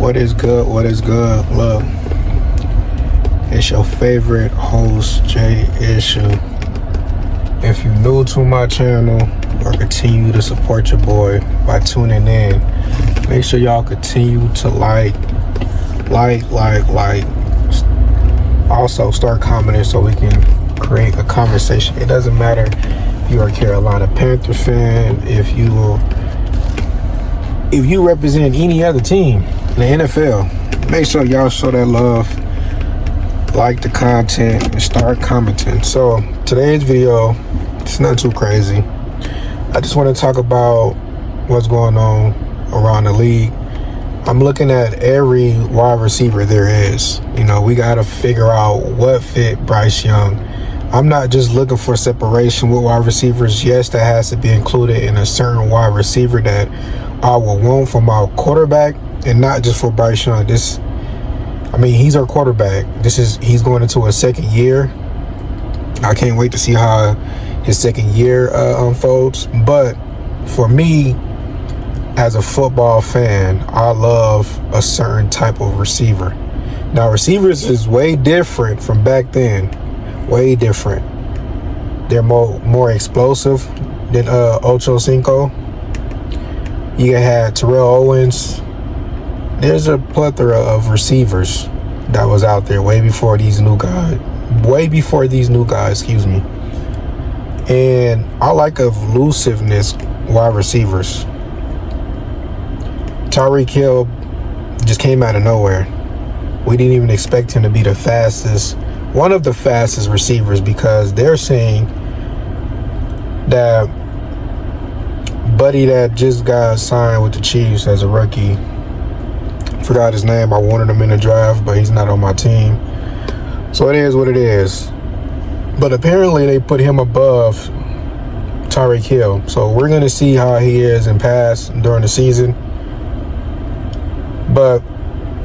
What is good? What is good? Look, it's your favorite host, Jay Issue. If you're new to my channel or continue to support your boy by tuning in, make sure y'all continue to like. Also start commenting so we can create a conversation. It doesn't matter if you're a Carolina Panther fan, if you represent any other team in the NFL, make sure y'all show that love, like the content, and start commenting. So today's video, it's not too crazy. I just want to talk about what's going on around the league. I'm looking at every wide receiver there is. You know, we got to figure out what fit Bryce Young. I'm not just looking for separation with wide receivers. Yes, that has to be included in a certain wide receiver that I will want for my quarterback, and not just for Bryce Young. He's our quarterback. He's going into a second year. I can't wait to see how his second year unfolds. But for me, as a football fan, I love a certain type of receiver. Now, receivers is way different from back then. Way different. They're more explosive than Ocho Cinco. You had Terrell Owens. There's a plethora of receivers that was out there way before these new guys. Excuse me. And I like elusiveness wide receivers. Tyreek Hill just came out of nowhere. We didn't even expect him to be one of the fastest receivers, because they're saying that buddy that just got signed with the Chiefs as a rookie, forgot his name. I wanted him in the draft, but he's not on my team. So it is what it is. But apparently they put him above Tyreek Hill. So we're going to see how he is in pass during the season. But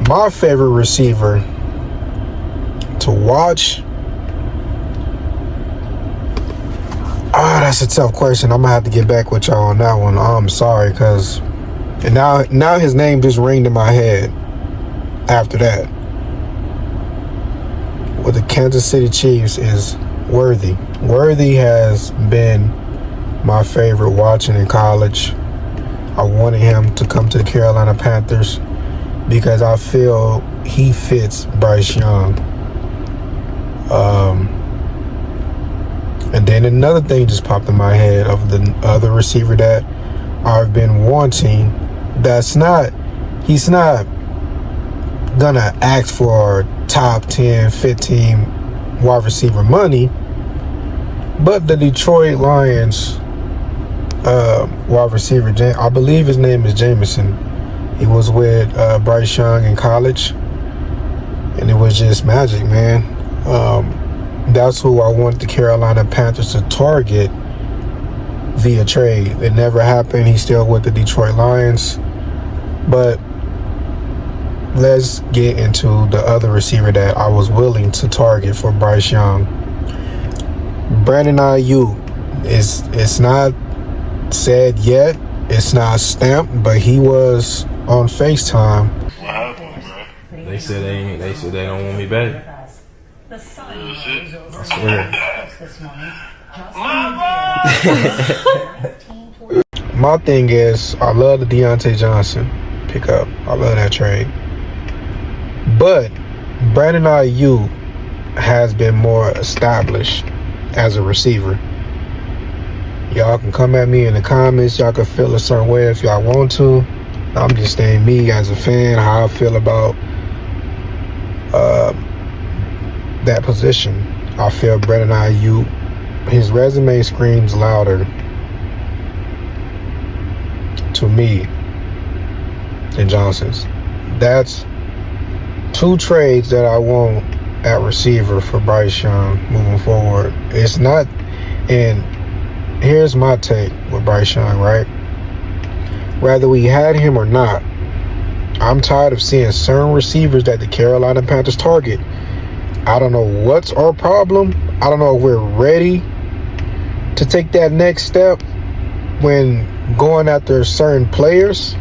my favorite receiver to watch, that's a tough question. I'm gonna have to get back with y'all on that one. I'm sorry, because now his name just ringed in my head after that. With the Kansas City Chiefs is Worthy. Worthy has been my favorite watching in college. I wanted him to come to the Carolina Panthers because I feel he fits Bryce Young. And then another thing just popped in my head of the other receiver that I've been wanting. He's not gonna ask for top 10, 15 wide receiver money, but the Detroit Lions wide receiver, I believe his name is Jameson. He was with Bryce Young in college, and it was just magic, man. That's who I want the Carolina Panthers to target via trade. It never happened. He's still with the Detroit Lions. But let's get into the other receiver that I was willing to target for Bryce Young. Brandon Aiyuk. It's not said yet. It's not stamped, but he was on FaceTime. What happened, bro? They said they don't want me back. Real shit. I swear. My thing is, I love the Deontay Johnson pickup. I love that trade. But Brandon Aiyuk has been more established as a receiver. Y'all can come at me in the comments. Y'all can feel a certain way if y'all want to. I'm just saying, me as a fan, how I feel about that position. I feel Brandon Aiyuk, his resume screams louder to me than Johnson's. That's two trades that I want at receiver for Bryce Young moving forward. It's not, and here's my take with Bryce Young, right? Whether we had him or not, I'm tired of seeing certain receivers that the Carolina Panthers target. I don't know what's our problem. I don't know if we're ready to take that next step when going after certain players.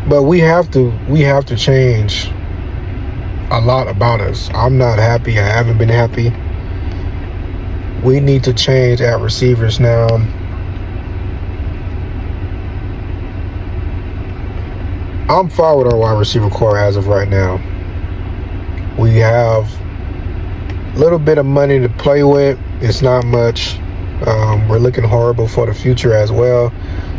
But we have to change a lot about us. I'm not happy. I haven't been happy. We need to change at receivers now. I'm fine with our wide receiver core as of right now. We have a little bit of money to play with. It's not much. We're looking horrible for the future as well.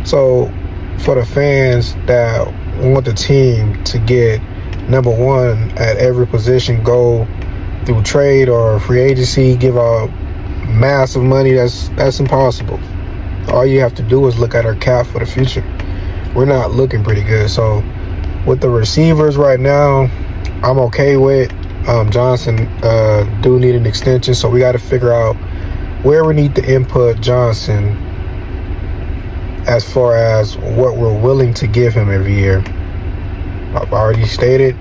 So for the fans that want the team to get number one at every position, go through trade or free agency, give out massive money, that's impossible. All you have to do is look at our cap for the future. We're not looking pretty good. So with the receivers right now, I'm okay with. Johnson do need an extension, so we got to figure out where we need to input Johnson as far as what we're willing to give him every year. I've already stated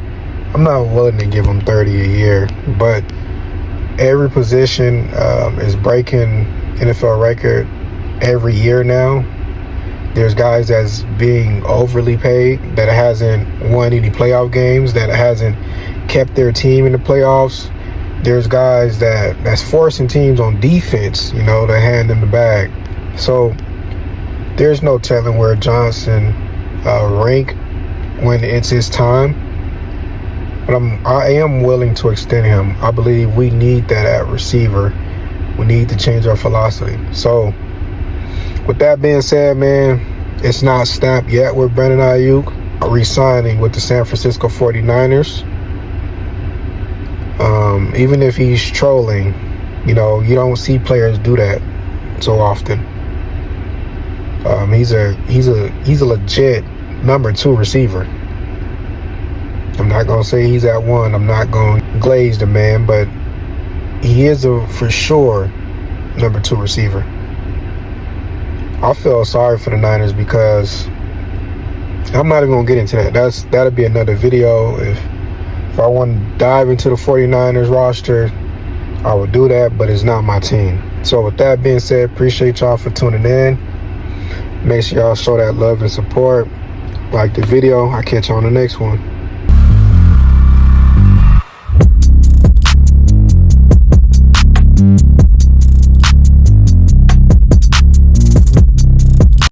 I'm not willing to give him 30 a year, but every position is breaking NFL record every year now. There's guys that's being overly paid that hasn't won any playoff games, that hasn't kept their team in the playoffs. There's guys that's forcing teams on defense, to hand them the bag. So there's no telling where Johnson rank when it's his time. But I am willing to extend him. I believe we need that at receiver. We need to change our philosophy. So with that being said, man, it's not stamped yet with Brandon Aiyuk re-signing with the San Francisco 49ers. Even if he's trolling, you don't see players do that so often. He's a legit number 2 receiver. I'm not gonna say he's at 1. I'm not gonna glaze the man, but he is for sure number 2 receiver. I feel sorry for the Niners because I'm not even gonna get into that. That'll be another video. If I want to dive into the 49ers roster, I would do that, but it's not my team. So with that being said, appreciate y'all for tuning in. Make sure y'all show that love and support. Like the video. I'll catch you on the next one.